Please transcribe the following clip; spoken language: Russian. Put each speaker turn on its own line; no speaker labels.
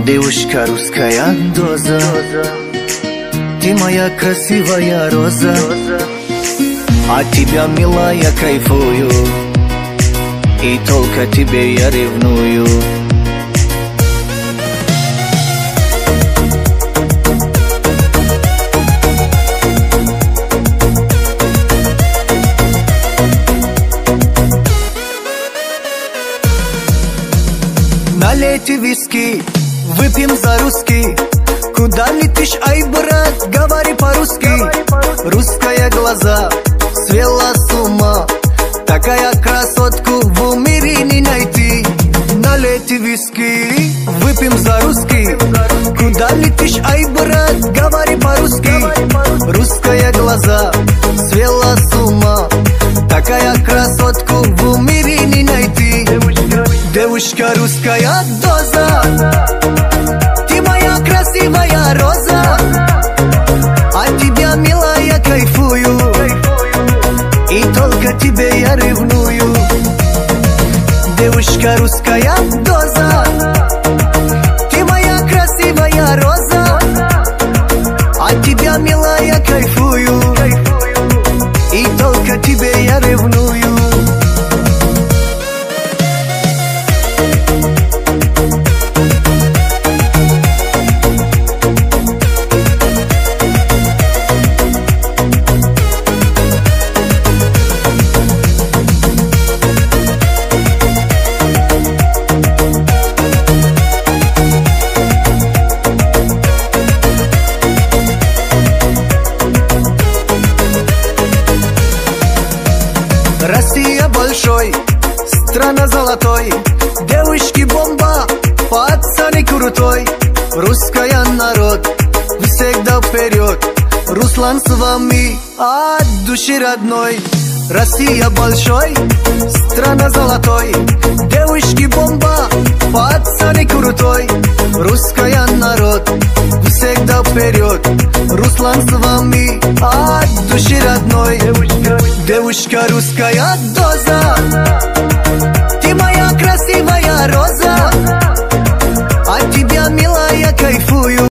Девушка русская доза, ты моя красивая роза, от тебя, милая, кайфую, и только тебе я ревную. Налейте виски, выпьем за русский. Куда летишь, ай, брат, говори по-русски. Русская глаза свела с ума, такая красотку в мире не найти. Налейте виски, выпьем за русский. Куда летишь, ай, брат, говори по-русски. Русская глаза свела с ума, такая красотку в мире не найти. Девушка русская доза, ты моя красивая роза, от тебя, милая, кайфую, и только тебе я ревную. Девушка русская доза, ты моя красивая роза, от тебя, милая, кайфую, и только тебе я ревную. Россия большой, страна золотой, девушки бомба, пацаны крутой. Русская народ, всегда вперед, Руслан с вами от души родной. Россия большой, страна золотой, девушки бомба, пацаны крутой. Русская народ, всегда вперед, Руслан с вами от души родной. Девушка русская доза, ты моя красивая роза, от тебя, милая, кайфую.